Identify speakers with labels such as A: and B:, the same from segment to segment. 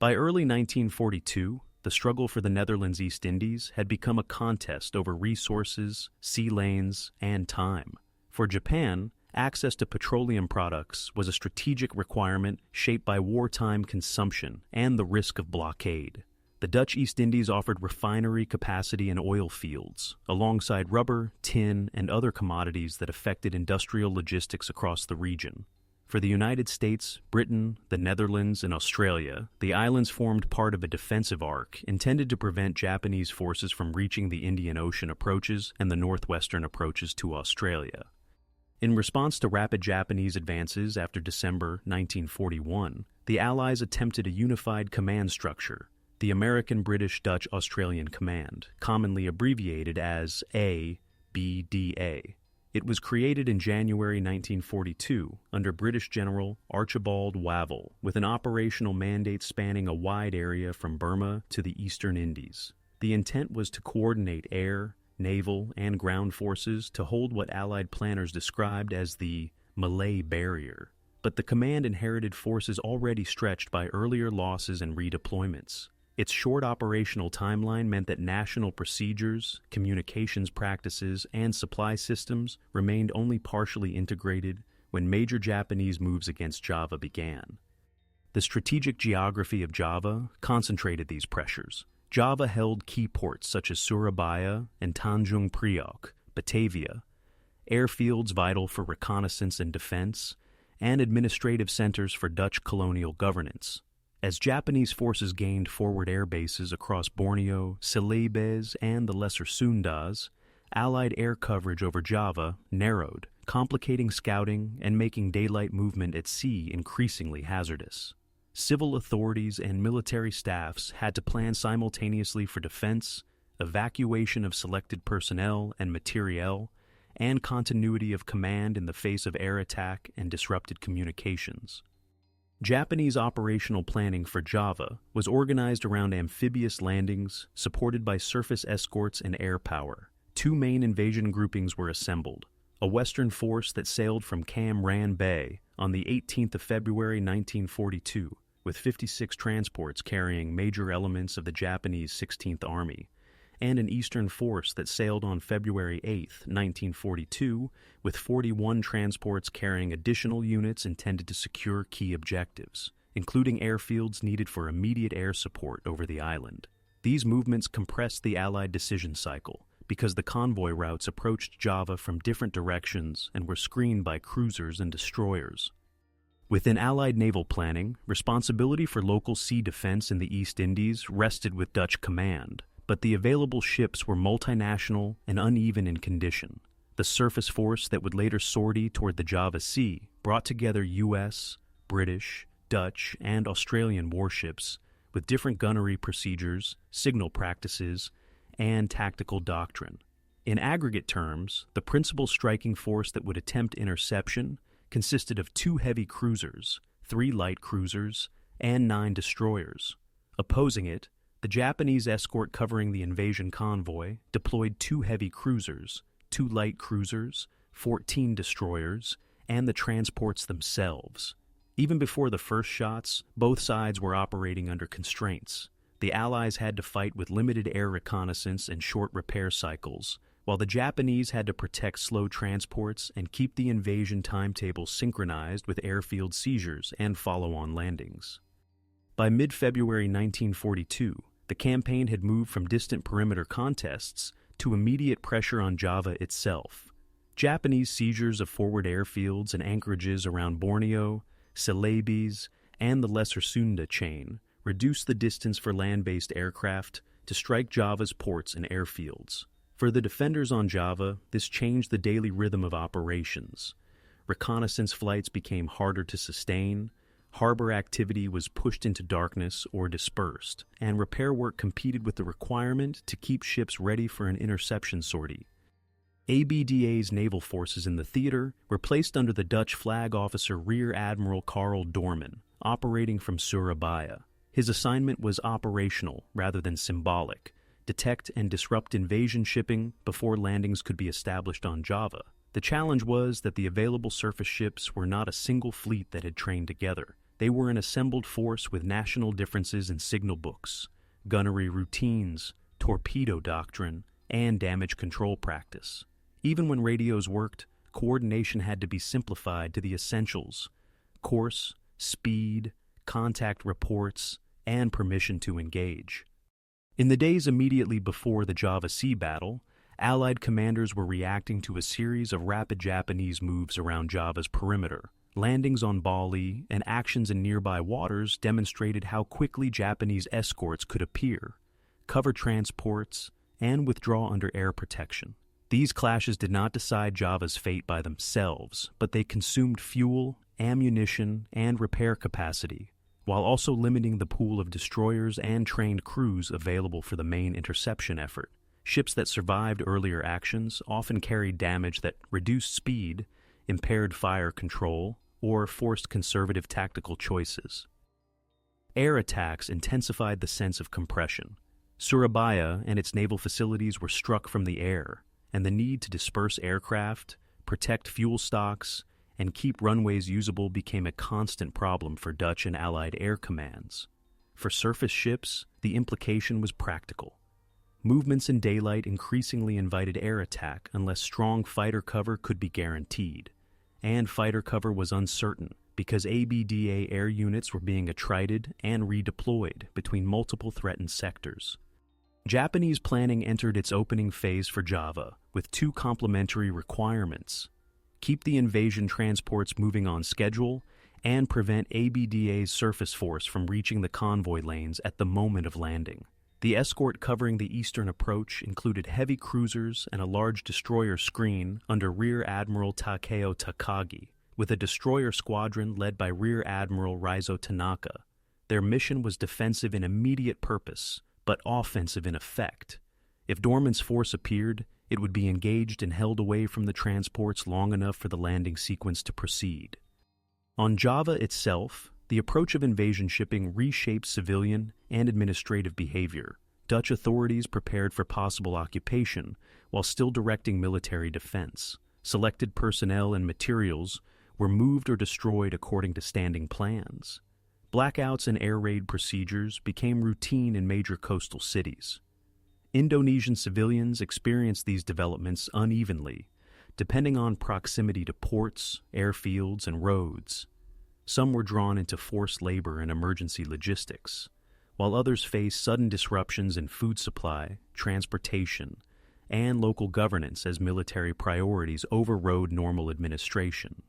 A: By early 1942, the struggle for the Netherlands East Indies had become a contest over resources, sea lanes, and time. For Japan, access to petroleum products was a strategic requirement shaped by wartime consumption and the risk of blockade. The Dutch East Indies offered refinery capacity and oil fields, alongside rubber, tin, and other commodities that affected industrial logistics across the region. For the United States, Britain, the Netherlands, and Australia, the islands formed part of a defensive arc intended to prevent Japanese forces from reaching the Indian Ocean approaches and the northwestern approaches to Australia. In response to rapid Japanese advances after December 1941, the Allies attempted a unified command structure, the American, British, Dutch, Australian Command, commonly abbreviated as ABDA. It was created in January 1942 under British General Archibald Wavell, with an operational mandate spanning a wide area from Burma to the Eastern Indies. The intent was to coordinate air, naval, and ground forces to hold what Allied planners described as the Malay Barrier. But the command inherited forces already stretched by earlier losses and redeployments. Its short operational timeline meant that national procedures, communications practices, and supply systems remained only partially integrated when major Japanese moves against Java began. The strategic geography of Java concentrated these pressures. Java held key ports such as Surabaya and Tanjung Priok, Batavia, airfields vital for reconnaissance and defense, and administrative centers for Dutch colonial governance. As Japanese forces gained forward air bases across Borneo, Celebes, and the Lesser Sundas, Allied air coverage over Java narrowed, complicating scouting and making daylight movement at sea increasingly hazardous. Civil authorities and military staffs had to plan simultaneously for defense, evacuation of selected personnel and materiel, and continuity of command in the face of air attack and disrupted communications. Japanese operational planning for Java was organized around amphibious landings supported by surface escorts and air power. Two main invasion groupings were assembled: a Western force that sailed from Cam Ranh Bay on the 18th of February 1942, with 56 transports carrying major elements of the Japanese 16th Army, and an Eastern force that sailed on February 8, 1942, with 41 transports carrying additional units intended to secure key objectives, including airfields needed for immediate air support over the island. These movements compressed the Allied decision cycle because the convoy routes approached Java from different directions and were screened by cruisers and destroyers. Within Allied naval planning, responsibility for local sea defense in the East Indies rested with Dutch command, but the available ships were multinational and uneven in condition. The surface force that would later sortie toward the Java Sea brought together U.S., British, Dutch, and Australian warships with different gunnery procedures, signal practices, and tactical doctrine. In aggregate terms, the principal striking force that would attempt interception consisted of 2 heavy cruisers, 3 light cruisers, and 9 destroyers. Opposing it, the Japanese escort covering the invasion convoy deployed 2 heavy cruisers, 2 light cruisers, 14 destroyers, and the transports themselves. Even before the first shots, both sides were operating under constraints. The Allies had to fight with limited air reconnaissance and short repair cycles, while the Japanese had to protect slow transports and keep the invasion timetable synchronized with airfield seizures and follow-on landings. By mid-February 1942, the campaign had moved from distant perimeter contests to immediate pressure on Java itself. Japanese seizures of forward airfields and anchorages around Borneo, Celebes, and the Lesser Sunda chain reduced the distance for land-based aircraft to strike Java's ports and airfields. For the defenders on Java, this changed the daily rhythm of operations. Reconnaissance flights became harder to sustain, harbor activity was pushed into darkness or dispersed, and repair work competed with the requirement to keep ships ready for an interception sortie. ABDA's naval forces in the theater were placed under the Dutch flag officer Rear Admiral Karl Doorman, operating from Surabaya. His assignment was operational rather than symbolic: detect and disrupt invasion shipping before landings could be established on Java. The challenge was that the available surface ships were not a single fleet that had trained together. They were an assembled force with national differences in signal books, gunnery routines, torpedo doctrine, and damage control practice. Even when radios worked, coordination had to be simplified to the essentials: course, speed, contact reports, and permission to engage. In the days immediately before the Java Sea battle, Allied commanders were reacting to a series of rapid Japanese moves around Java's perimeter. Landings on Bali and actions in nearby waters demonstrated how quickly Japanese escorts could appear, cover transports, and withdraw under air protection. These clashes did not decide Java's fate by themselves, but they consumed fuel, ammunition, and repair capacity, while also limiting the pool of destroyers and trained crews available for the main interception effort. Ships that survived earlier actions often carried damage that reduced speed, impaired fire control, or forced conservative tactical choices. Air attacks intensified the sense of compression. Surabaya and its naval facilities were struck from the air, and the need to disperse aircraft, protect fuel stocks, and keep runways usable became a constant problem for Dutch and Allied air commands. For surface ships, the implication was practical. Movements in daylight increasingly invited air attack unless strong fighter cover could be guaranteed. And fighter cover was uncertain because ABDA air units were being attrited and redeployed between multiple threatened sectors. Japanese planning entered its opening phase for Java with two complementary requirements: keep the invasion transports moving on schedule and prevent ABDA's surface force from reaching the convoy lanes at the moment of landing. The escort covering the eastern approach included heavy cruisers and a large destroyer screen under Rear Admiral Takeo Takagi, with a destroyer squadron led by Rear Admiral Raizo Tanaka. Their mission was defensive in immediate purpose, but offensive in effect. If Dorman's force appeared, it would be engaged and held away from the transports long enough for the landing sequence to proceed. On Java itself, the approach of invasion shipping reshaped civilian and administrative behavior. Dutch authorities prepared for possible occupation while still directing military defense. Selected personnel and materials were moved or destroyed according to standing plans. Blackouts and air raid procedures became routine in major coastal cities. Indonesian civilians experienced these developments unevenly, depending on proximity to ports, airfields, and roads. Some were drawn into forced labor and emergency logistics, while others faced sudden disruptions in food supply, transportation, and local governance as military priorities overrode normal administration.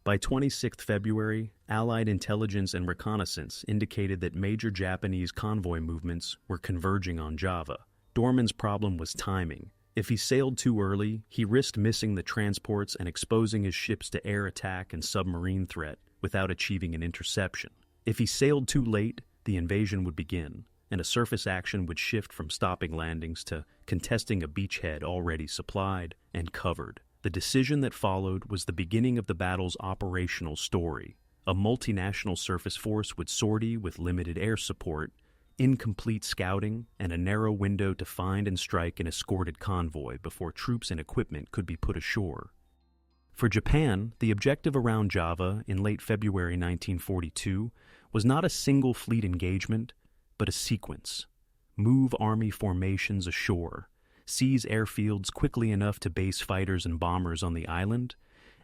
A: By 26 February, Allied intelligence and reconnaissance indicated that major Japanese convoy movements were converging on Java. Dorman's problem was timing. If he sailed too early, he risked missing the transports and exposing his ships to air attack and submarine threat without achieving an interception. If he sailed too late, the invasion would begin, and a surface action would shift from stopping landings to contesting a beachhead already supplied and covered. The decision that followed was the beginning of the battle's operational story. A multinational surface force would sortie with limited air support, incomplete scouting, and a narrow window to find and strike an escorted convoy before troops and equipment could be put ashore. For Japan, the objective around Java in late February 1942 was not a single fleet engagement, but a sequence. Move army formations ashore, seize airfields quickly enough to base fighters and bombers on the island,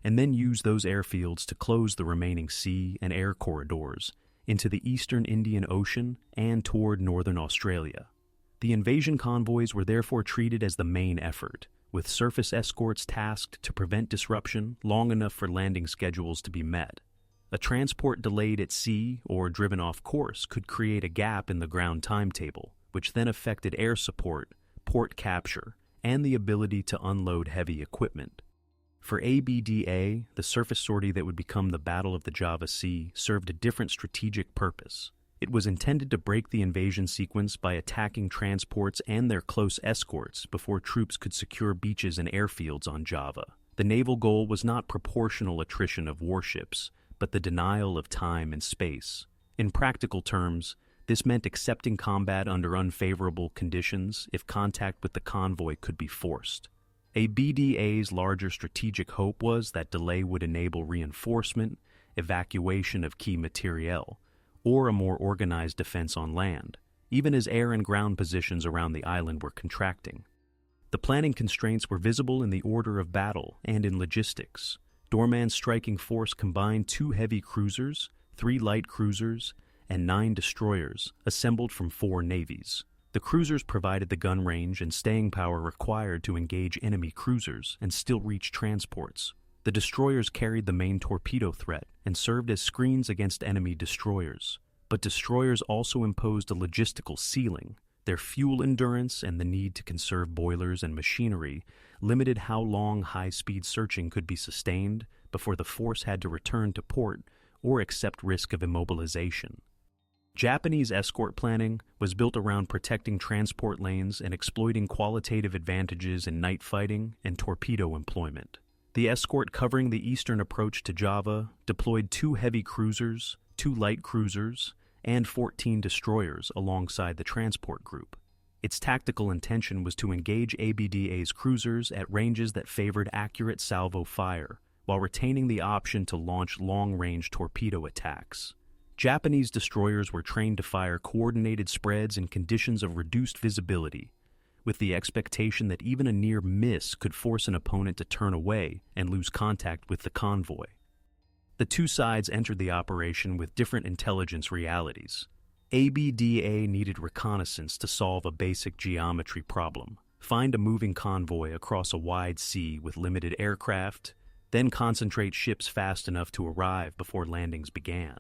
A: and then use those airfields to close the remaining sea and air corridors into the eastern Indian Ocean and toward northern Australia. The invasion convoys were therefore treated as the main effort, with surface escorts tasked to prevent disruption long enough for landing schedules to be met. A transport delayed at sea or driven off course could create a gap in the ground timetable, which then affected air support, port capture, and the ability to unload heavy equipment. For ABDA, the surface sortie that would become the Battle of the Java Sea served a different strategic purpose. It was intended to break the invasion sequence by attacking transports and their close escorts before troops could secure beaches and airfields on Java. The naval goal was not proportional attrition of warships, but the denial of time and space. In practical terms, this meant accepting combat under unfavorable conditions if contact with the convoy could be forced. ABDA's larger strategic hope was that delay would enable reinforcement evacuation of key materiel, or a more organized defense on land, even as air and ground positions around the island were contracting. The planning constraints were visible in the order of battle and in logistics. Doorman's striking force combined 2 heavy cruisers, 3 light cruisers, and 9 destroyers, assembled from 4 navies. The cruisers provided the gun range and staying power required to engage enemy cruisers and still reach transports. The destroyers carried the main torpedo threat and served as screens against enemy destroyers. But destroyers also imposed a logistical ceiling. Their fuel endurance and the need to conserve boilers and machinery limited how long high-speed searching could be sustained before the force had to return to port or accept risk of immobilization. Japanese escort planning was built around protecting transport lanes and exploiting qualitative advantages in night fighting and torpedo employment. The escort covering the eastern approach to Java deployed 2 heavy cruisers, 2 light cruisers, and 14 destroyers alongside the transport group. Its tactical intention was to engage ABDA's cruisers at ranges that favored accurate salvo fire, while retaining the option to launch long-range torpedo attacks. Japanese destroyers were trained to fire coordinated spreads in conditions of reduced visibility, with the expectation that even a near miss could force an opponent to turn away and lose contact with the convoy. The 2 sides entered the operation with different intelligence realities. ABDA needed reconnaissance to solve a basic geometry problem, find a moving convoy across a wide sea with limited aircraft, then concentrate ships fast enough to arrive before landings began.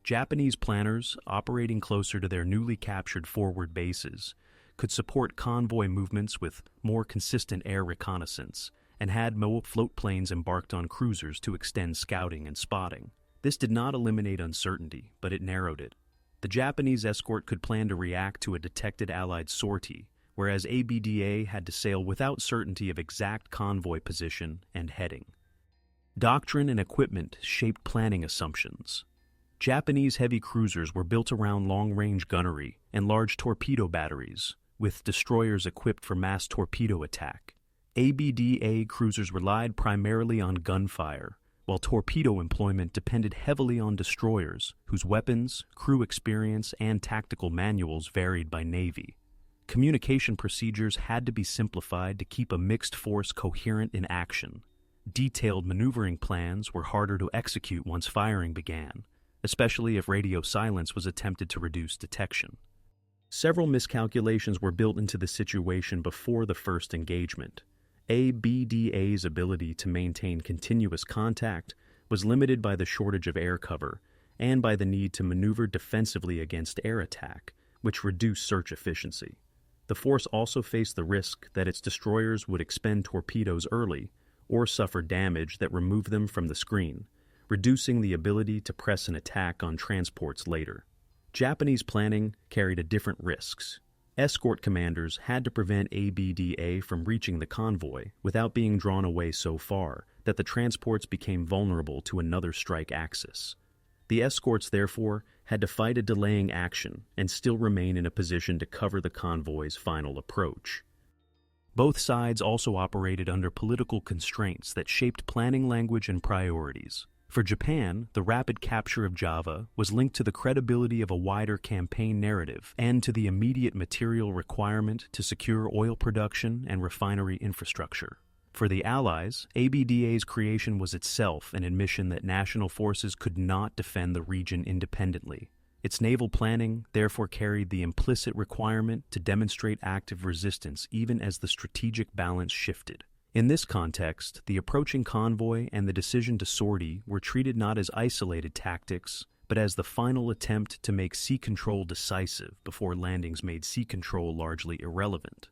A: Japanese planners, operating closer to their newly captured forward bases, could support convoy movements with more consistent air reconnaissance, and had float planes embarked on cruisers to extend scouting and spotting. This did not eliminate uncertainty, but it narrowed it. The Japanese escort could plan to react to a detected Allied sortie, whereas ABDA had to sail without certainty of exact convoy position and heading. Doctrine and equipment shaped planning assumptions. Japanese heavy cruisers were built around long-range gunnery and large torpedo batteries, with destroyers equipped for mass torpedo attack. ABDA cruisers relied primarily on gunfire, while torpedo employment depended heavily on destroyers, whose weapons, crew experience, and tactical manuals varied by navy. Communication procedures had to be simplified to keep a mixed force coherent in action. Detailed maneuvering plans were harder to execute once firing began, especially if radio silence was attempted to reduce detection. Several miscalculations were built into the situation before the first engagement. ABDA's ability to maintain continuous contact was limited by the shortage of air cover and by the need to maneuver defensively against air attack, which reduced search efficiency. The force also faced the risk that its destroyers would expend torpedoes early or suffer damage that removed them from the screen, reducing the ability to press an attack on transports later. Japanese planning carried different risks. Escort commanders had to prevent ABDA from reaching the convoy without being drawn away so far that the transports became vulnerable to another strike axis. The escorts, therefore, had to fight a delaying action and still remain in a position to cover the convoy's final approach. Both sides also operated under political constraints that shaped planning language and priorities. For Japan, the rapid capture of Java was linked to the credibility of a wider campaign narrative and to the immediate material requirement to secure oil production and refinery infrastructure. For the Allies, ABDA's creation was itself an admission that national forces could not defend the region independently. Its naval planning therefore carried the implicit requirement to demonstrate active resistance even as the strategic balance shifted. In this context, the approaching convoy and the decision to sortie were treated not as isolated tactics, but as the final attempt to make sea control decisive before landings made sea control largely irrelevant.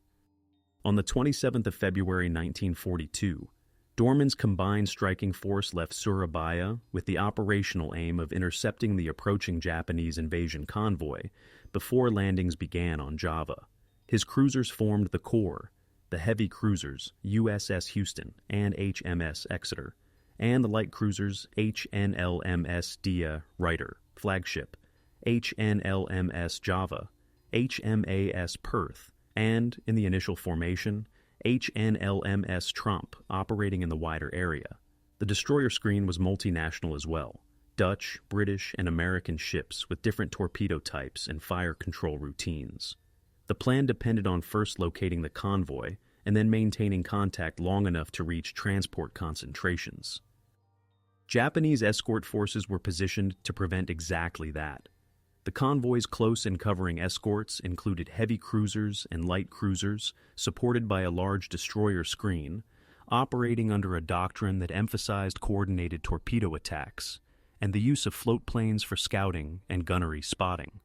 A: On the 27th of February 1942, Doorman's combined striking force left Surabaya with the operational aim of intercepting the approaching Japanese invasion convoy before landings began on Java. His cruisers formed the core, the heavy cruisers USS Houston and HMS Exeter, and the light cruisers HNLMS Dia Ryder, flagship, HNLMS Java, HMAS Perth, and, in the initial formation, HNLMS Trump operating in the wider area. The destroyer screen was multinational as well. Dutch, British, and American ships with different torpedo types and fire control routines. The plan depended on first locating the convoy and then maintaining contact long enough to reach transport concentrations. Japanese escort forces were positioned to prevent exactly that. The convoy's close and covering escorts included heavy cruisers and light cruisers supported by a large destroyer screen, operating under a doctrine that emphasized coordinated torpedo attacks and the use of float planes for scouting and gunnery spotting.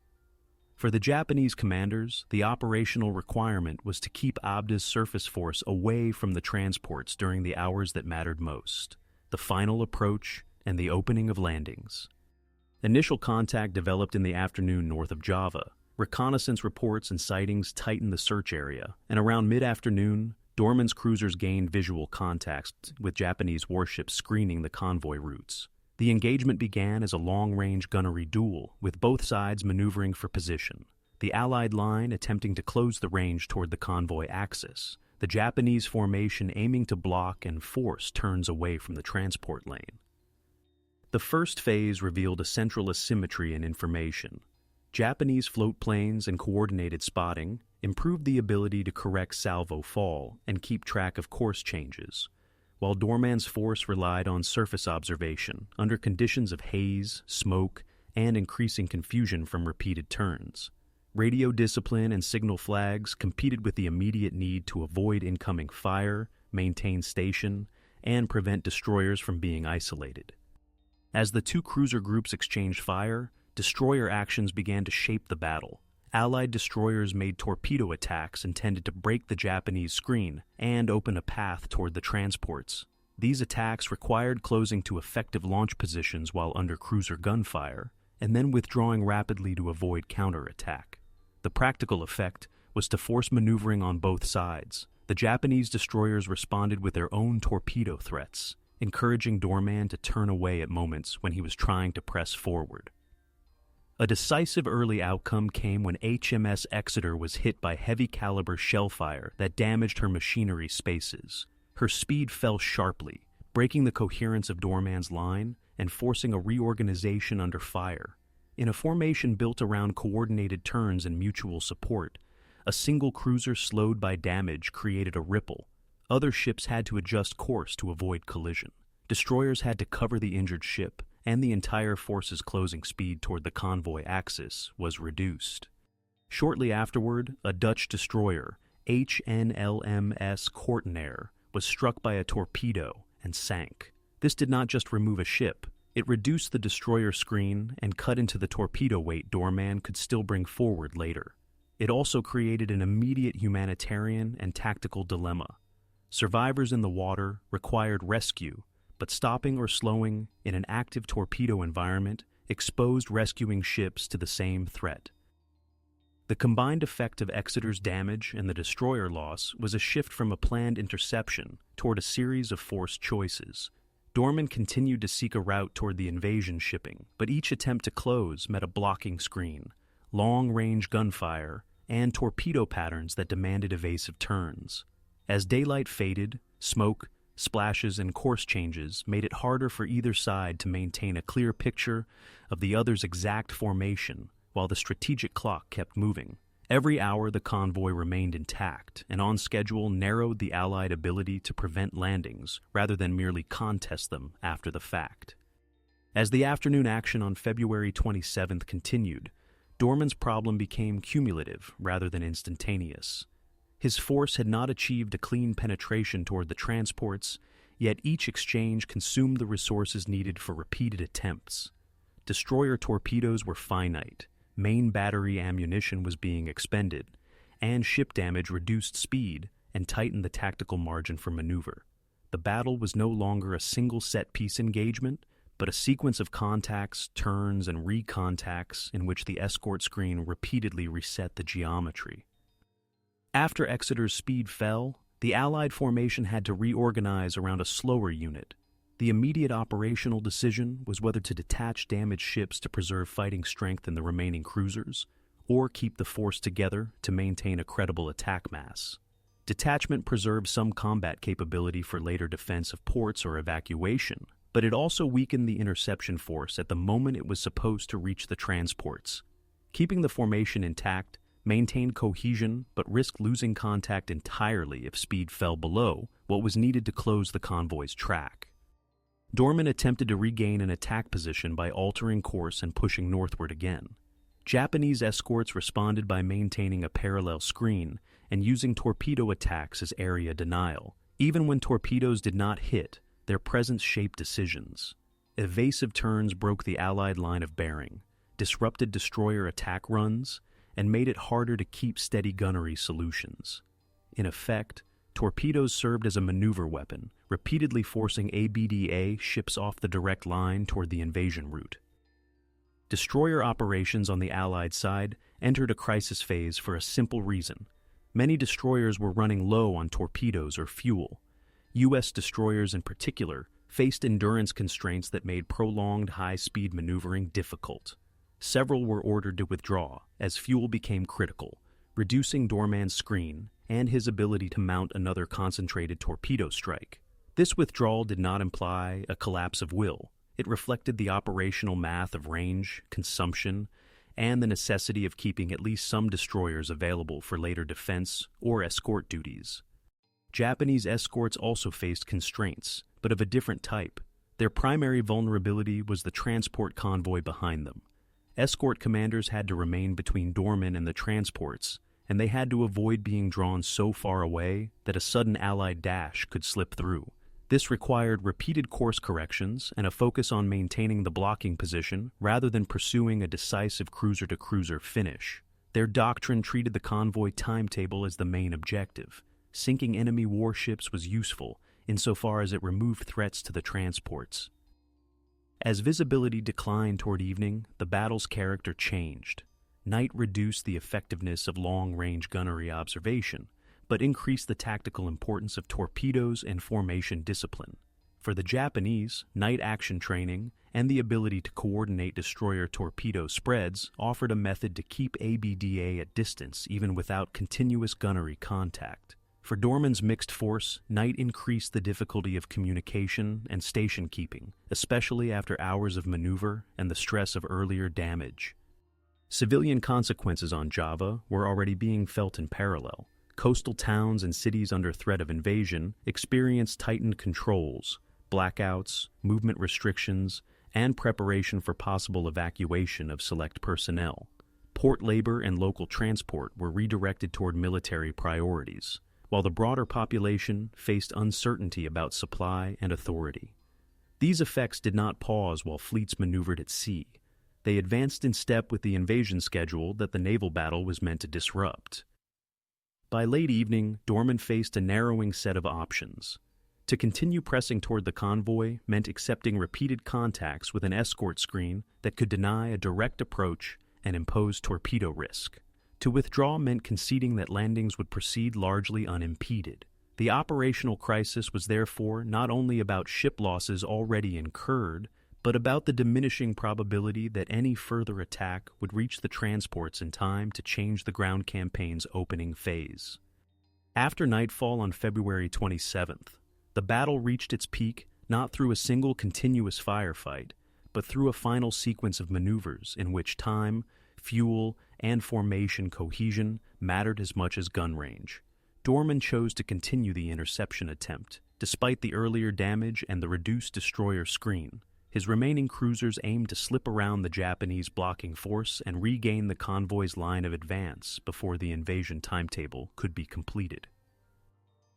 A: For the Japanese commanders, the operational requirement was to keep ABDA's surface force away from the transports during the hours that mattered most, the final approach and the opening of landings. Initial contact developed in the afternoon north of Java. Reconnaissance reports and sightings tightened the search area, and around mid-afternoon, Dorman's cruisers gained visual contact with Japanese warships screening the convoy routes. The engagement began as a long-range gunnery duel, with both sides maneuvering for position. The Allied line attempting to close the range toward the convoy axis, the Japanese formation aiming to block and force turns away from the transport lane. The first phase revealed a central asymmetry in information. Japanese float planes and coordinated spotting improved the ability to correct salvo fall and keep track of course changes, while Dorman's force relied on surface observation under conditions of haze, smoke, and increasing confusion from repeated turns. Radio discipline and signal flags competed with the immediate need to avoid incoming fire, maintain station, and prevent destroyers from being isolated. As the two cruiser groups exchanged fire, destroyer actions began to shape the battle. Allied destroyers made torpedo attacks intended to break the Japanese screen and open a path toward the transports. These attacks required closing to effective launch positions while under cruiser gunfire, and then withdrawing rapidly to avoid counterattack. The practical effect was to force maneuvering on both sides. The Japanese destroyers responded with their own torpedo threats, encouraging Dorman to turn away at moments when he was trying to press forward. A decisive early outcome came when HMS Exeter was hit by heavy-caliber shellfire that damaged her machinery spaces. Her speed fell sharply, breaking the coherence of Dorman's line and forcing a reorganization under fire. In a formation built around coordinated turns and mutual support, a single cruiser slowed by damage created a ripple. Other ships had to adjust course to avoid collision. Destroyers had to cover the injured ship, and the entire force's closing speed toward the convoy axis was reduced. Shortly afterward, a Dutch destroyer, HNLMS Kortenaer, was struck by a torpedo and sank. This did not just remove a ship, it reduced the destroyer screen and cut into the torpedo weight Dorman could still bring forward later. It also created an immediate humanitarian and tactical dilemma. Survivors in the water required rescue, but stopping or slowing in an active torpedo environment exposed rescuing ships to the same threat. The combined effect of Exeter's damage and the destroyer loss was a shift from a planned interception toward a series of forced choices. Dorman continued to seek a route toward the invasion shipping, but each attempt to close met a blocking screen, long-range gunfire, and torpedo patterns that demanded evasive turns. As daylight faded, smoke, splashes, and course changes made it harder for either side to maintain a clear picture of the other's exact formation while the strategic clock kept moving. Every hour the convoy remained intact and on schedule narrowed the Allied ability to prevent landings rather than merely contest them after the fact. As the afternoon action on February 27th continued, Dorman's problem became cumulative rather than instantaneous. His force had not achieved a clean penetration toward the transports, yet each exchange consumed the resources needed for repeated attempts. Destroyer torpedoes were finite, main battery ammunition was being expended, and ship damage reduced speed and tightened the tactical margin for maneuver. The battle was no longer a single set-piece engagement, but a sequence of contacts, turns, and recontacts in which the escort screen repeatedly reset the geometry. After Exeter's speed fell, the Allied formation had to reorganize around a slower unit. The immediate operational decision was whether to detach damaged ships to preserve fighting strength in the remaining cruisers, or keep the force together to maintain a credible attack mass. Detachment preserved some combat capability for later defense of ports or evacuation, but it also weakened the interception force at the moment it was supposed to reach the transports. Keeping the formation intact maintained cohesion but risked losing contact entirely if speed fell below what was needed to close the convoy's track. Dorman attempted to regain an attack position by altering course and pushing northward again. Japanese escorts responded by maintaining a parallel screen and using torpedo attacks as area denial. Even when torpedoes did not hit, their presence shaped decisions. Evasive turns broke the Allied line of bearing, disrupted destroyer attack runs, and made it harder to keep steady gunnery solutions. In effect, torpedoes served as a maneuver weapon, repeatedly forcing ABDA ships off the direct line toward the invasion route. Destroyer operations on the Allied side entered a crisis phase for a simple reason. Many destroyers were running low on torpedoes or fuel. U.S. destroyers in particular faced endurance constraints that made prolonged high-speed maneuvering difficult. Several were ordered to withdraw as fuel became critical, reducing Dorman's screen and his ability to mount another concentrated torpedo strike. This withdrawal did not imply a collapse of will. It reflected the operational math of range, consumption, and the necessity of keeping at least some destroyers available for later defense or escort duties. Japanese escorts also faced constraints, but of a different type. Their primary vulnerability was the transport convoy behind them. Escort commanders had to remain between Dorman and the transports, and they had to avoid being drawn so far away that a sudden Allied dash could slip through. This required repeated course corrections and a focus on maintaining the blocking position rather than pursuing a decisive cruiser-to-cruiser finish. Their doctrine treated the convoy timetable as the main objective. Sinking enemy warships was useful insofar as it removed threats to the transports. As visibility declined toward evening, the battle's character changed. Night reduced the effectiveness of long-range gunnery observation, but increased the tactical importance of torpedoes and formation discipline. For the Japanese, night action training and the ability to coordinate destroyer torpedo spreads offered a method to keep ABDA at distance even without continuous gunnery contact. For Dorman's mixed force, night increased the difficulty of communication and station keeping, especially after hours of maneuver and the stress of earlier damage. Civilian consequences on Java were already being felt in parallel. Coastal towns and cities under threat of invasion experienced tightened controls, blackouts, movement restrictions, and preparation for possible evacuation of select personnel. Port labor and local transport were redirected toward military priorities, while the broader population faced uncertainty about supply and authority. These effects did not pause while fleets maneuvered at sea. They advanced in step with the invasion schedule that the naval battle was meant to disrupt. By late evening, Dorman faced a narrowing set of options. To continue pressing toward the convoy meant accepting repeated contacts with an escort screen that could deny a direct approach and impose torpedo risk. To withdraw meant conceding that landings would proceed largely unimpeded. The operational crisis was therefore not only about ship losses already incurred, but about the diminishing probability that any further attack would reach the transports in time to change the ground campaign's opening phase. After nightfall on February 27th, the battle reached its peak not through a single continuous firefight, but through a final sequence of maneuvers in which time, fuel, and formation cohesion mattered as much as gun range. Dorman chose to continue the interception attempt, despite the earlier damage and the reduced destroyer screen. His remaining cruisers aimed to slip around the Japanese blocking force and regain the convoy's line of advance before the invasion timetable could be completed.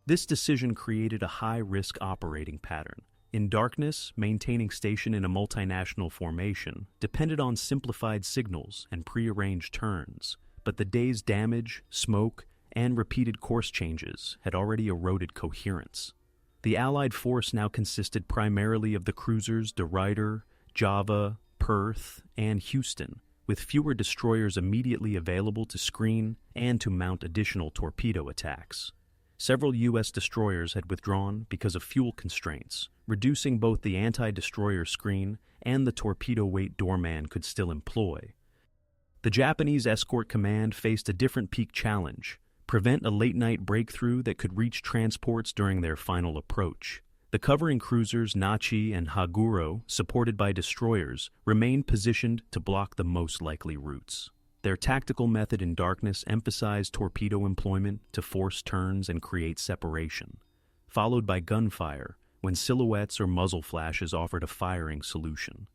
A: This decision created a high-risk operating pattern. In darkness, maintaining station in a multinational formation depended on simplified signals and prearranged turns, but the day's damage, smoke, and repeated course changes had already eroded coherence. The Allied force now consisted primarily of the cruisers De Ruyter, Java, Perth, and Houston, with fewer destroyers immediately available to screen and to mount additional torpedo attacks. Several U.S. destroyers had withdrawn because of fuel constraints, reducing both the anti-destroyer screen and the torpedo weight Dorman could still employ. The Japanese escort command faced a different peak challenge: prevent a late-night breakthrough that could reach transports during their final approach. The covering cruisers Nachi and Haguro, supported by destroyers, remained positioned to block the most likely routes. Their tactical method in darkness emphasized torpedo employment to force turns and create separation, followed by gunfire when silhouettes or muzzle flashes offered a firing solution.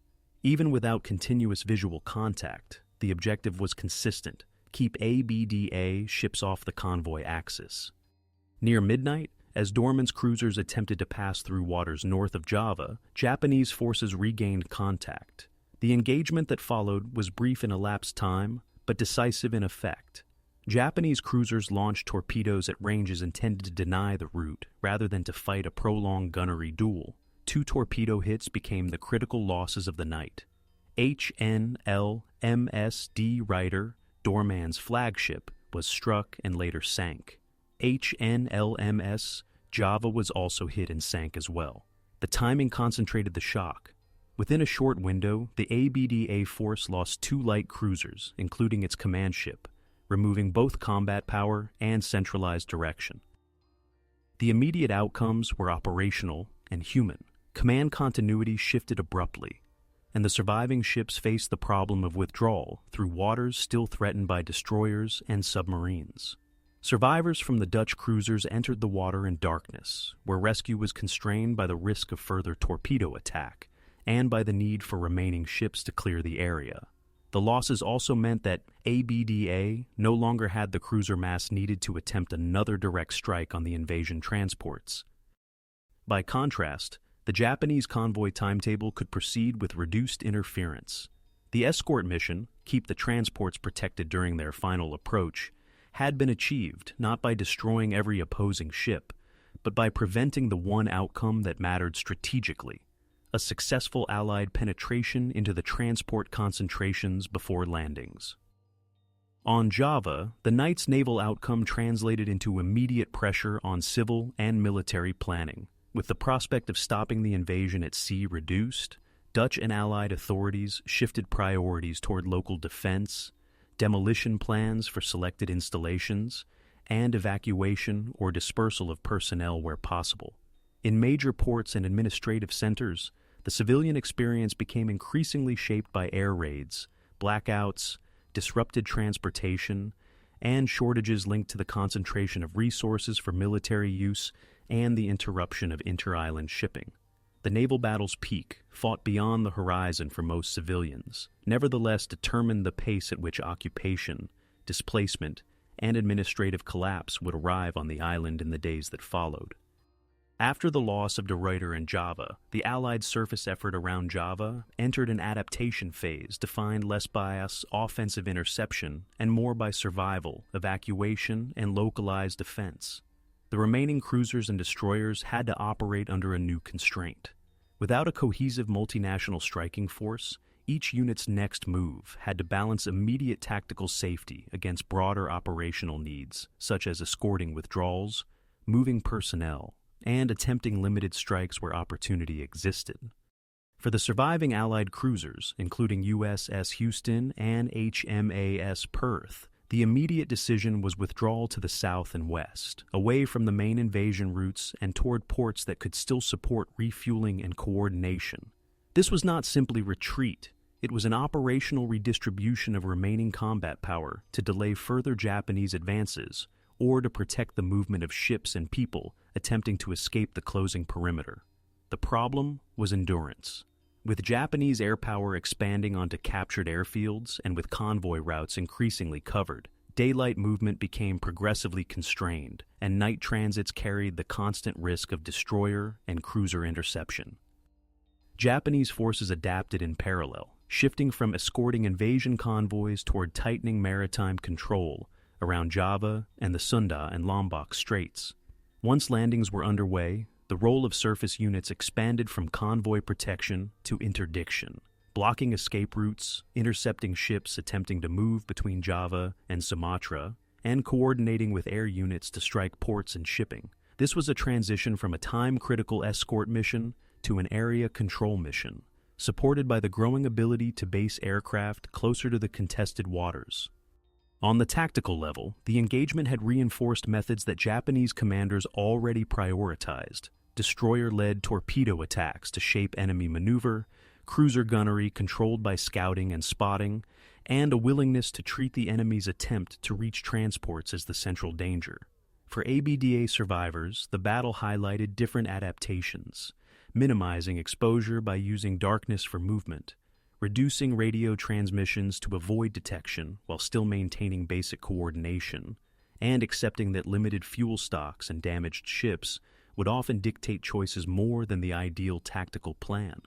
A: Even without continuous visual contact, the objective was consistent: keep ABDA ships off the convoy axis. Near midnight, as Dorman's cruisers attempted to pass through waters north of Java, Japanese forces regained contact. The engagement that followed was brief in elapsed time, but decisive in effect. Japanese cruisers launched torpedoes at ranges intended to deny the route, rather than to fight a prolonged gunnery duel. 2 torpedo hits became the critical losses of the night. HNLMSD Ryder, Dorman's flagship, was struck and later sank. HNLMS Java was also hit and sank as well. The timing concentrated the shock. Within a short window, the ABDA force lost 2 light cruisers, including its command ship, removing both combat power and centralized direction. The immediate outcomes were operational and human. Command continuity shifted abruptly, and the surviving ships faced the problem of withdrawal through waters still threatened by destroyers and submarines. Survivors from the Dutch cruisers entered the water in darkness, where rescue was constrained by the risk of further torpedo attack and by the need for remaining ships to clear the area. The losses also meant that ABDA no longer had the cruiser mass needed to attempt another direct strike on the invasion transports. By contrast, the Japanese convoy timetable could proceed with reduced interference. The escort mission, keep the transports protected during their final approach, had been achieved not by destroying every opposing ship, but by preventing the one outcome that mattered strategically: a successful Allied penetration into the transport concentrations before landings. On Java, the night's naval outcome translated into immediate pressure on civil and military planning. With the prospect of stopping the invasion at sea reduced, Dutch and Allied authorities shifted priorities toward local defense, demolition plans for selected installations, and evacuation or dispersal of personnel where possible. In major ports and administrative centers, the civilian experience became increasingly shaped by air raids, blackouts, disrupted transportation, and shortages linked to the concentration of resources for military use and the interruption of inter-island shipping. The naval battle's peak, fought beyond the horizon for most civilians, nevertheless determined the pace at which occupation, displacement, and administrative collapse would arrive on the island in the days that followed. After the loss of De Ruyter and Java, the Allied surface effort around Java entered an adaptation phase defined less by offensive interception and more by survival, evacuation, and localized defense. The remaining cruisers and destroyers had to operate under a new constraint. Without a cohesive multinational striking force, each unit's next move had to balance immediate tactical safety against broader operational needs, such as escorting withdrawals, moving personnel, and attempting limited strikes where opportunity existed. For the surviving Allied cruisers, including USS Houston and HMAS Perth, the immediate decision was withdrawal to the south and west, away from the main invasion routes and toward ports that could still support refueling and coordination. This was not simply retreat, it was an operational redistribution of remaining combat power to delay further Japanese advances or to protect the movement of ships and people attempting to escape the closing perimeter. The problem was endurance. With Japanese air power expanding onto captured airfields and with convoy routes increasingly covered, daylight movement became progressively constrained, and night transits carried the constant risk of destroyer and cruiser interception. Japanese forces adapted in parallel, shifting from escorting invasion convoys toward tightening maritime control around Java and the Sunda and Lombok Straits. Once landings were underway, the role of surface units expanded from convoy protection to interdiction, blocking escape routes, intercepting ships attempting to move between Java and Sumatra, and coordinating with air units to strike ports and shipping. This was a transition from a time-critical escort mission to an area control mission, supported by the growing ability to base aircraft closer to the contested waters. On the tactical level, the engagement had reinforced methods that Japanese commanders already prioritized: destroyer-led torpedo attacks to shape enemy maneuver, cruiser gunnery controlled by scouting and spotting, and a willingness to treat the enemy's attempt to reach transports as the central danger. For ABDA survivors, the battle highlighted different adaptations, minimizing exposure by using darkness for movement, reducing radio transmissions to avoid detection while still maintaining basic coordination, and accepting that limited fuel stocks and damaged ships would often dictate choices more than the ideal tactical plan.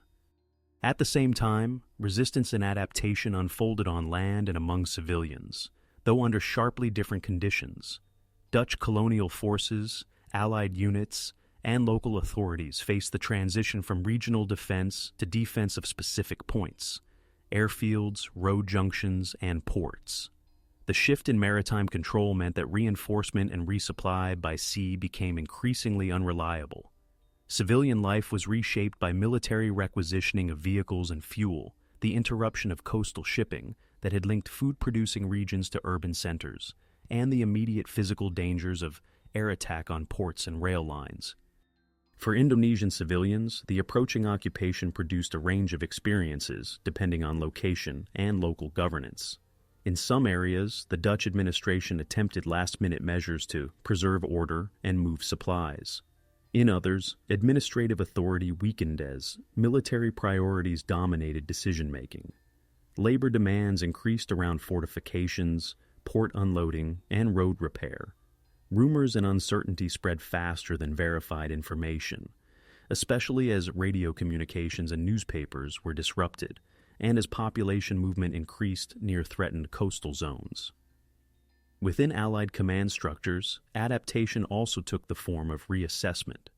A: At the same time, resistance and adaptation unfolded on land and among civilians, though under sharply different conditions. Dutch colonial forces, Allied units, and local authorities faced the transition from regional defense to defense of specific points, airfields, road junctions, and ports. The shift in maritime control meant that reinforcement and resupply by sea became increasingly unreliable. Civilian life was reshaped by military requisitioning of vehicles and fuel, the interruption of coastal shipping that had linked food-producing regions to urban centers, and the immediate physical dangers of air attack on ports and rail lines. For Indonesian civilians, the approaching occupation produced a range of experiences depending on location and local governance. In some areas, the Dutch administration attempted last-minute measures to preserve order and move supplies. In others, administrative authority weakened as military priorities dominated decision-making. Labor demands increased around fortifications, port unloading, and road repair. Rumors and uncertainty spread faster than verified information, especially as radio communications and newspapers were disrupted, and as population movement increased near threatened coastal zones. Within Allied command structures, adaptation also took the form of reassessment.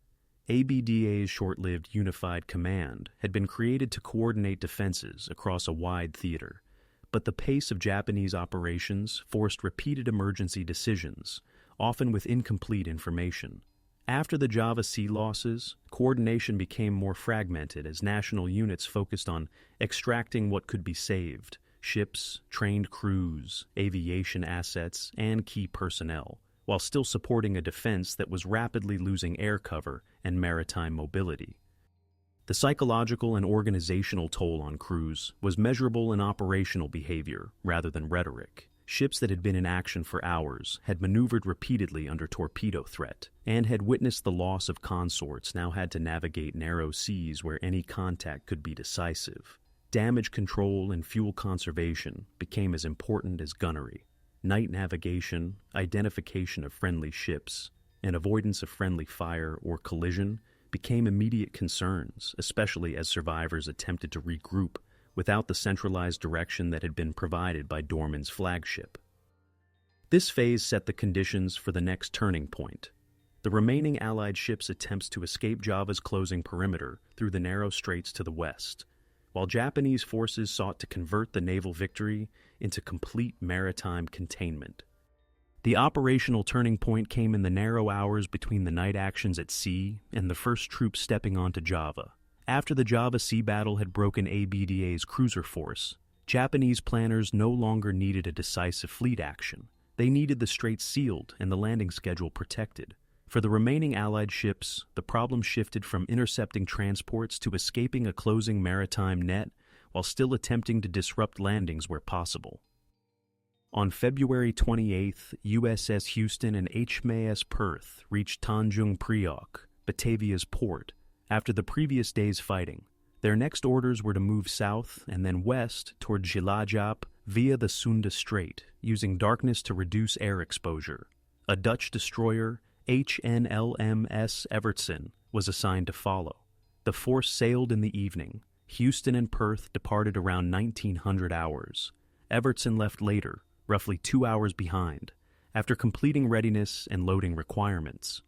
A: ABDA's short-lived Unified Command had been created to coordinate defenses across a wide theater, but the pace of Japanese operations forced repeated emergency decisions, often with incomplete information. After the Java Sea losses, coordination became more fragmented as national units focused on extracting what could be saved: ships, trained crews, aviation assets, and key personnel, while still supporting a defense that was rapidly losing air cover and maritime mobility. The psychological and organizational toll on crews was measurable in operational behavior rather than rhetoric. Ships that had been in action for hours, had maneuvered repeatedly under torpedo threat, and had witnessed the loss of consorts now had to navigate narrow seas where any contact could be decisive. Damage control and fuel conservation became as important as gunnery. Night navigation, identification of friendly ships, and avoidance of friendly fire or collision became immediate concerns, especially as survivors attempted to regroup without the centralized direction that had been provided by Dorman's flagship. This phase set the conditions for the next turning point. The remaining Allied ships' attempts to escape Java's closing perimeter through the narrow straits to the west, while Japanese forces sought to convert the naval victory into complete maritime containment. The operational turning point came in the narrow hours between the night actions at sea and the first troops stepping onto Java. After the Java Sea battle had broken ABDA's cruiser force, Japanese planners no longer needed a decisive fleet action. They needed the straits sealed and the landing schedule protected. For the remaining Allied ships, the problem shifted from intercepting transports to escaping a closing maritime net while still attempting to disrupt landings where possible. On February 28th, USS Houston and HMAS Perth reached Tanjung Priok, Batavia's port, after the previous day's fighting. Their next orders were to move south and then west toward Cilacap via the Sunda Strait, using darkness to reduce air exposure. A Dutch destroyer, HNLMS Evertsen, was assigned to follow. The force sailed in the evening. Houston and Perth departed around 1900 hours. Evertsen left later, roughly 2 hours behind, after completing readiness and loading requirements.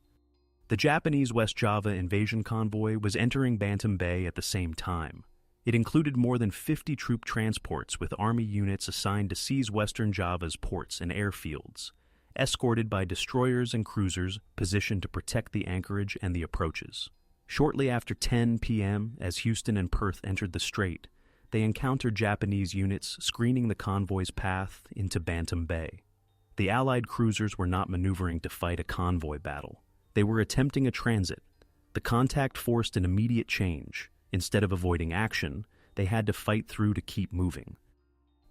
A: The Japanese West Java invasion convoy was entering Bantam Bay at the same time. It included more than 50 troop transports with Army units assigned to seize Western Java's ports and airfields, escorted by destroyers and cruisers positioned to protect the anchorage and the approaches. Shortly after 10 p.m., as Houston and Perth entered the strait, they encountered Japanese units screening the convoy's path into Bantam Bay. The Allied cruisers were not maneuvering to fight a convoy battle. They were attempting a transit, The contact forced an immediate change. Instead of avoiding action, they had to fight through to keep moving.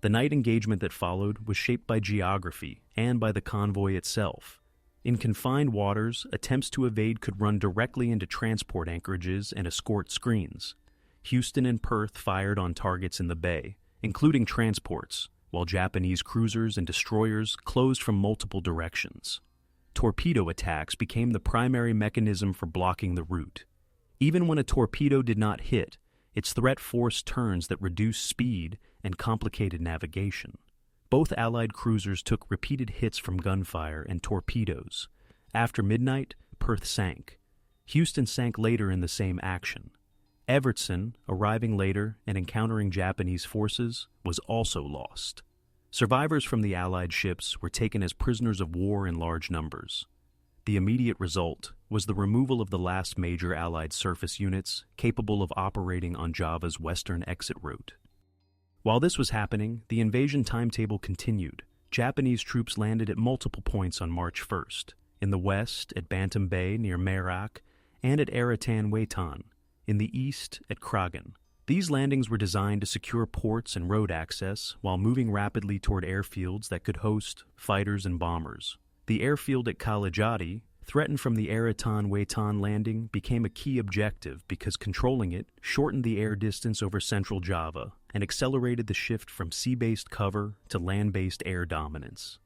A: The night engagement that followed was shaped by geography and by the convoy itself. In confined waters, attempts to evade could run directly into transport anchorages and escort screens. Houston and Perth fired on targets in the bay, including transports, while Japanese cruisers and destroyers closed from multiple directions. Torpedo attacks became the primary mechanism for blocking the route. Even when a torpedo did not hit, its threat forced turns that reduced speed and complicated navigation. Both Allied cruisers took repeated hits from gunfire and torpedoes. After midnight, Perth sank. Houston sank later in the same action. Evertson, arriving later and encountering Japanese forces, was also lost. Survivors from the Allied ships were taken as prisoners of war in large numbers. The immediate result was the removal of the last major Allied surface units capable of operating on Java's western exit route. While this was happening, the invasion timetable continued. Japanese troops landed at multiple points on March 1st, in the west at Bantam Bay near Merak and at Aratan Wetan, in the east at Kragen. These landings were designed to secure ports and road access while moving rapidly toward airfields that could host fighters and bombers. The airfield at Kalijati, threatened from the Aratan Wetan landing, became a key objective because controlling it shortened the air distance over central Java and accelerated the shift from sea-based cover to land-based air dominance.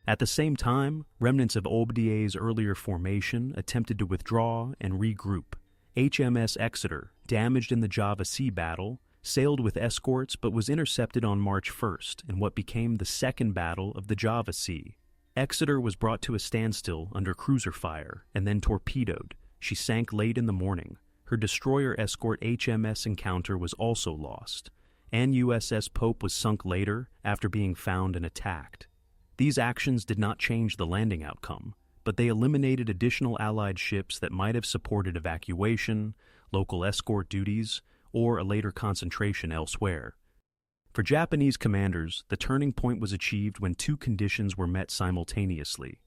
A: At the same time, remnants of ABDA's earlier formation attempted to withdraw and regroup. HMS Exeter, damaged in the Java Sea battle, sailed with escorts but was intercepted on March 1st in what became the Second Battle of the Java Sea. Exeter was brought to a standstill under cruiser fire and then torpedoed. She sank late in the morning. Her destroyer escort HMS Encounter was also lost, and USS Pope was sunk later after being found and attacked. These actions did not change the landing outcome, but they eliminated additional Allied ships that might have supported evacuation, local escort duties, or a later concentration elsewhere. For Japanese commanders, the turning point was achieved when two conditions were met simultaneously.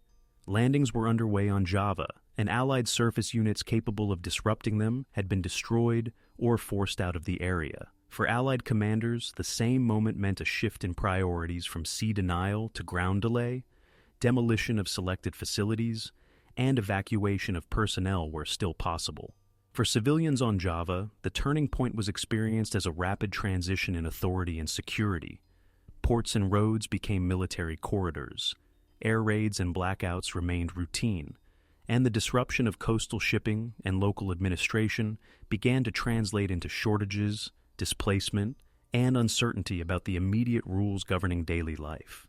A: Landings were underway on Java, and Allied surface units capable of disrupting them had been destroyed or forced out of the area. For Allied commanders, the same moment meant a shift in priorities from sea denial to ground delay, demolition of selected facilities, and evacuation of personnel where still possible. For civilians on Java, the turning point was experienced as a rapid transition in authority and security. Ports and roads became military corridors. Air raids and blackouts remained routine, and the disruption of coastal shipping and local administration began to translate into shortages, displacement, and uncertainty about the immediate rules governing daily life.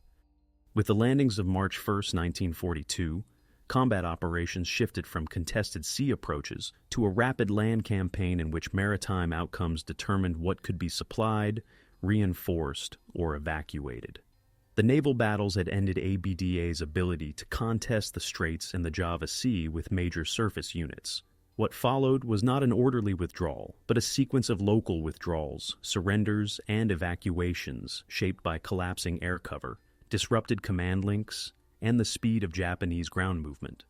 A: With the landings of March 1, 1942, combat operations shifted from contested sea approaches to a rapid land campaign in which maritime outcomes determined what could be supplied, reinforced, or evacuated. The naval battles had ended ABDA's ability to contest the Straits and the Java Sea with major surface units. What followed was not an orderly withdrawal, but a sequence of local withdrawals, surrenders, and evacuations shaped by collapsing air cover, disrupted command links, and the speed of Japanese ground movement.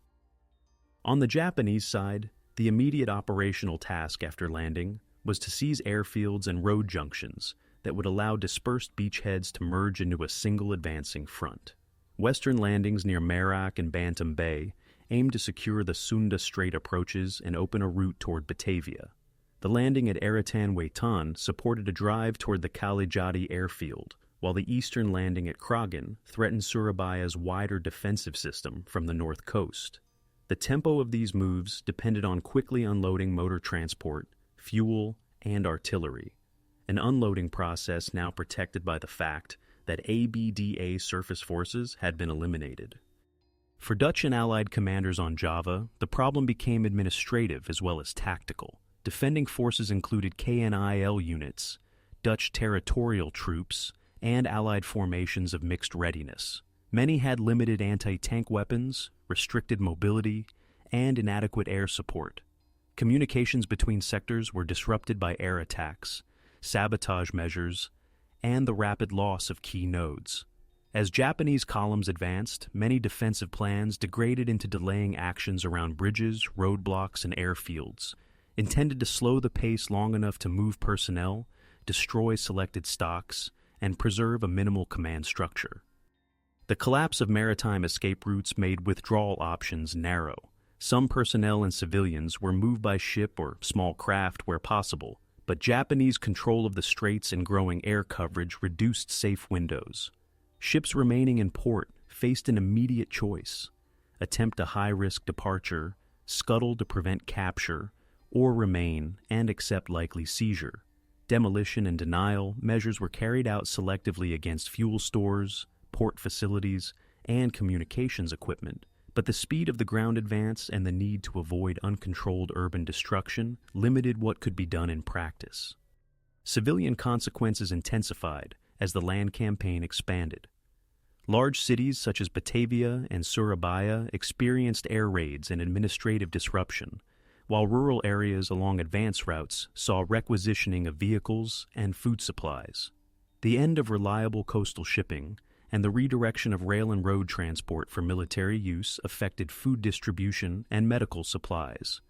A: On the Japanese side, the immediate operational task after landing was to seize airfields and road junctions that would allow dispersed beachheads to merge into a single advancing front. Western landings near Merak and Bantam Bay aimed to secure the Sunda Strait approaches and open a route toward Batavia. The landing at Aratan Wetan supported a drive toward the Kalijati airfield, while the eastern landing at Kragen threatened Surabaya's wider defensive system from the north coast. The tempo of these moves depended on quickly unloading motor transport, fuel, and artillery, an unloading process now protected by the fact that ABDA surface forces had been eliminated. For Dutch and Allied commanders on Java, the problem became administrative as well as tactical. Defending forces included KNIL units, Dutch territorial troops, and Allied formations of mixed readiness. Many had limited anti-tank weapons, restricted mobility, and inadequate air support. Communications between sectors were disrupted by air attacks, sabotage measures, and the rapid loss of key nodes. As Japanese columns advanced, many defensive plans degraded into delaying actions around bridges, roadblocks, and airfields, intended to slow the pace long enough to move personnel, destroy selected stocks, and preserve a minimal command structure. The collapse of maritime escape routes made withdrawal options narrow. Some personnel and civilians were moved by ship or small craft where possible, but Japanese control of the straits and growing air coverage reduced safe windows. Ships remaining in port faced an immediate choice: attempt a high-risk departure, scuttle to prevent capture, or remain and accept likely seizure. Demolition and denial measures were carried out selectively against fuel stores, port facilities, and communications equipment, but the speed of the ground advance and the need to avoid uncontrolled urban destruction limited what could be done in practice. Civilian consequences intensified as the land campaign expanded. Large cities such as Batavia and Surabaya experienced air raids and administrative disruption, while rural areas along advance routes saw requisitioning of vehicles and food supplies. The end of reliable coastal shipping and the redirection of rail and road transport for military use affected food distribution and medical supplies.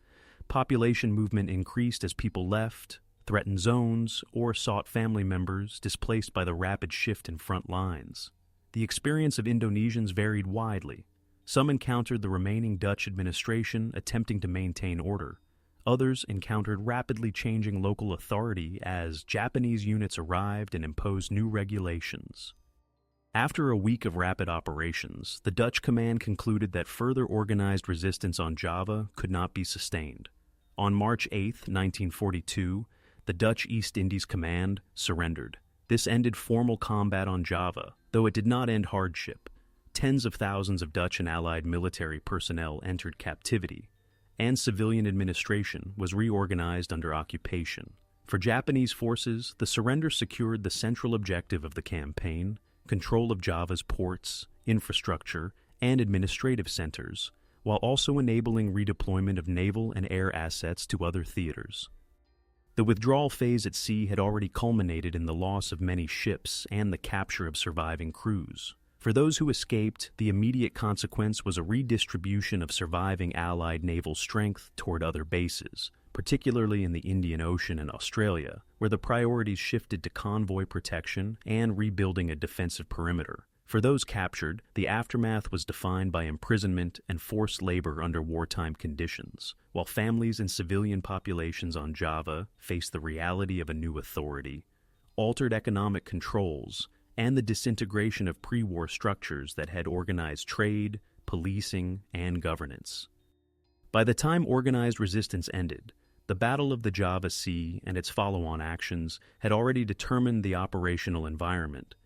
A: Population movement increased as people left, threatened zones, or sought family members displaced by the rapid shift in front lines. The experience of Indonesians varied widely. Some encountered the remaining Dutch administration attempting to maintain order. Others encountered rapidly changing local authority as Japanese units arrived and imposed new regulations. After a week of rapid operations, the Dutch command concluded that further organized resistance on Java could not be sustained. On March 8, 1942, the Dutch East Indies Command surrendered. This ended formal combat on Java, though it did not end hardship. Tens of thousands of Dutch and Allied military personnel entered captivity, and civilian administration was reorganized under occupation. For Japanese forces, the surrender secured the central objective of the campaign: control of Java's ports, infrastructure, and administrative centers, while also enabling redeployment of naval and air assets to other theaters. The withdrawal phase at sea had already culminated in the loss of many ships and the capture of surviving crews. For those who escaped, the immediate consequence was a redistribution of surviving Allied naval strength toward other bases, particularly in the Indian Ocean and Australia, where the priorities shifted to convoy protection and rebuilding a defensive perimeter. For those captured, the aftermath was defined by imprisonment and forced labor under wartime conditions, while families and civilian populations on Java faced the reality of a new authority, altered economic controls, and the disintegration of pre-war structures that had organized trade, policing, and governance. By the time organized resistance ended, the Battle of the Java Sea and its follow-on actions had already determined the operational environment.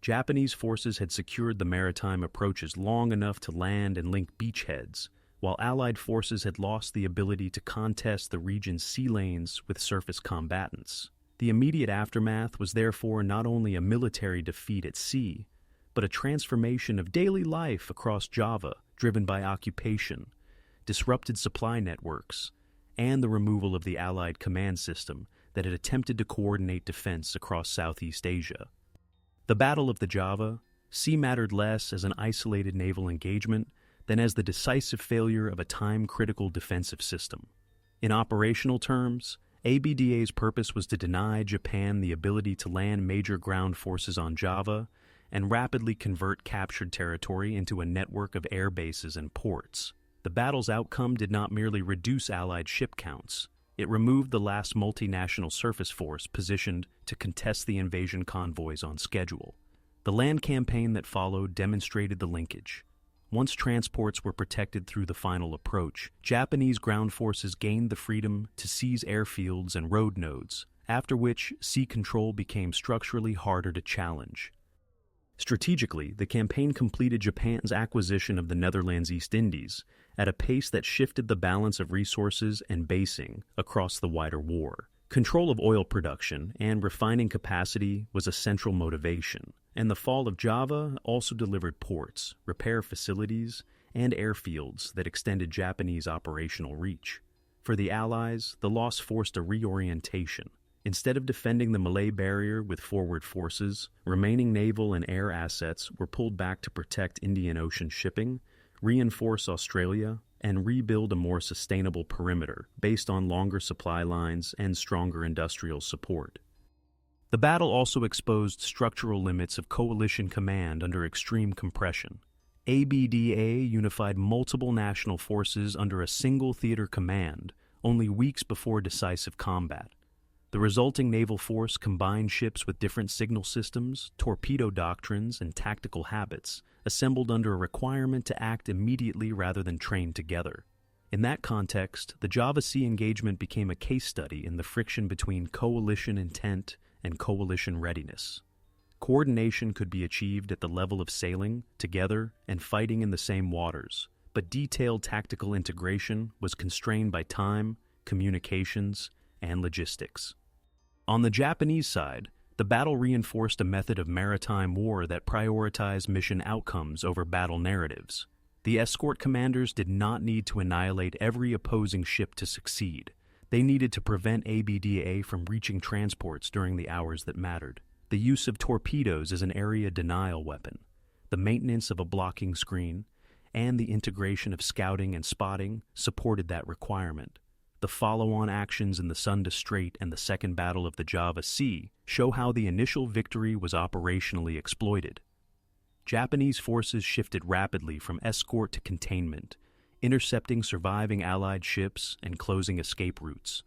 A: Japanese forces had secured the maritime approaches long enough to land and link beachheads, while Allied forces had lost the ability to contest the region's sea lanes with surface combatants. The immediate aftermath was therefore not only a military defeat at sea, but a transformation of daily life across Java driven by occupation, disrupted supply networks, and the removal of the Allied command system that had attempted to coordinate defense across Southeast Asia. The Battle of the Java Sea mattered less as an isolated naval engagement than as the decisive failure of a time-critical defensive system. In operational terms, ABDA's purpose was to deny Japan the ability to land major ground forces on Java and rapidly convert captured territory into a network of air bases and ports. The battle's outcome did not merely reduce Allied ship counts. It removed the last multinational surface force positioned to contest the invasion convoys on schedule. The land campaign that followed demonstrated the linkage. Once transports were protected through the final approach, Japanese ground forces gained the freedom to seize airfields and road nodes, after which sea control became structurally harder to challenge. Strategically, the campaign completed Japan's acquisition of the Netherlands East Indies at a pace that shifted the balance of resources and basing across the wider war. Control of oil production and refining capacity was a central motivation, and the fall of Java also delivered ports, repair facilities, and airfields that extended Japanese operational reach. For the Allies, the loss forced a reorientation. Instead of defending the Malay barrier with forward forces, remaining naval and air assets were pulled back to protect Indian Ocean shipping, reinforce Australia, and rebuild a more sustainable perimeter based on longer supply lines and stronger industrial support. The battle also exposed structural limits of coalition command under extreme compression. ABDA unified multiple national forces under a single theater command only weeks before decisive combat. The resulting naval force combined ships with different signal systems, torpedo doctrines, and tactical habits, assembled under a requirement to act immediately rather than train together. In that context, the Java Sea engagement became a case study in the friction between coalition intent and coalition readiness. Coordination could be achieved at the level of sailing, together, and fighting in the same waters, but detailed tactical integration was constrained by time, communications, and logistics. On the Japanese side, the battle reinforced a method of maritime war that prioritized mission outcomes over battle narratives. The escort commanders did not need to annihilate every opposing ship to succeed. They needed to prevent ABDA from reaching transports during the hours that mattered. The use of torpedoes as an area denial weapon, the maintenance of a blocking screen, and the integration of scouting and spotting supported that requirement. The follow-on actions in the Sunda Strait and the Second Battle of the Java Sea show how the initial victory was operationally exploited. Japanese forces shifted rapidly from escort to containment, intercepting surviving Allied ships and closing escape routes.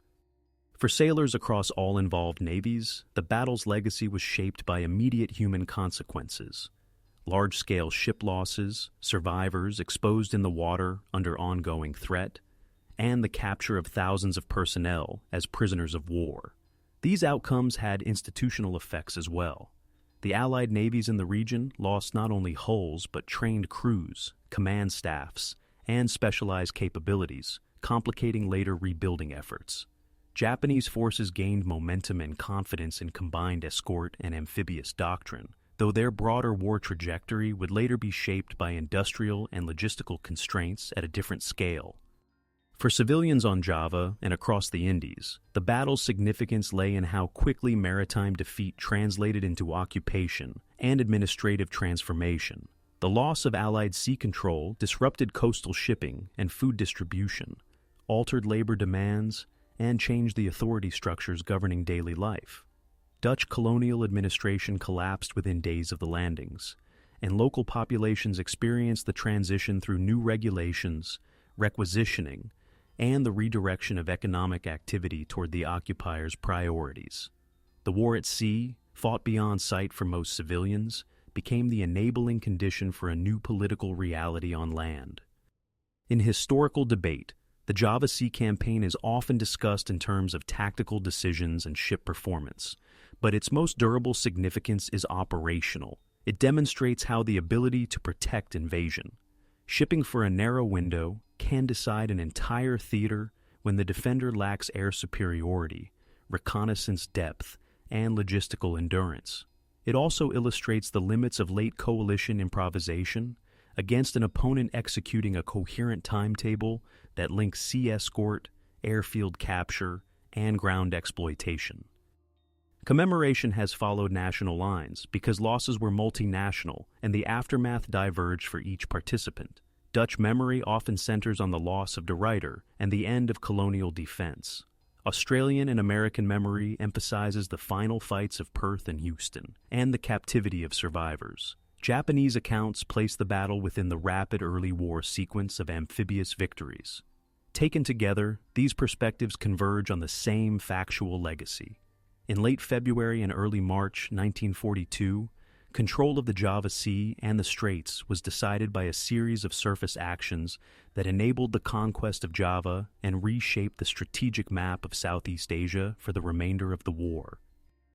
A: For sailors across all involved navies, the battle's legacy was shaped by immediate human consequences. Large-scale ship losses, survivors exposed in the water under ongoing threat, and the capture of thousands of personnel as prisoners of war. These outcomes had institutional effects as well. The Allied navies in the region lost not only hulls but trained crews, command staffs, and specialized capabilities, complicating later rebuilding efforts. Japanese forces gained momentum and confidence in combined escort and amphibious doctrine, though their broader war trajectory would later be shaped by industrial and logistical constraints at a different scale. For civilians on Java and across the Indies, the battle's significance lay in how quickly maritime defeat translated into occupation and administrative transformation. The loss of Allied sea control disrupted coastal shipping and food distribution, altered labor demands, and changed the authority structures governing daily life. Dutch colonial administration collapsed within days of the landings, and local populations experienced the transition through new regulations, requisitioning, and the redirection of economic activity toward the occupiers' priorities. The war at sea, fought beyond sight for most civilians, became the enabling condition for a new political reality on land. In historical debate, the Java Sea campaign is often discussed in terms of tactical decisions and ship performance, but its most durable significance is operational. It demonstrates how the ability to protect invasion. Shipping for a narrow window can decide an entire theater when the defender lacks air superiority, reconnaissance depth, and logistical endurance. It also illustrates the limits of late coalition improvisation against an opponent executing a coherent timetable that links sea escort, airfield capture, and ground exploitation. Commemoration has followed national lines because losses were multinational and the aftermath diverged for each participant. Dutch memory often centers on the loss of De Ruyter and the end of colonial defense. Australian and American memory emphasizes the final fights of Perth and Houston and the captivity of survivors. Japanese accounts place the battle within the rapid early war sequence of amphibious victories. Taken together, these perspectives converge on the same factual legacy. In late February and early March 1942, control of the Java Sea and the Straits was decided by a series of surface actions that enabled the conquest of Java and reshaped the strategic map of Southeast Asia for the remainder of the war.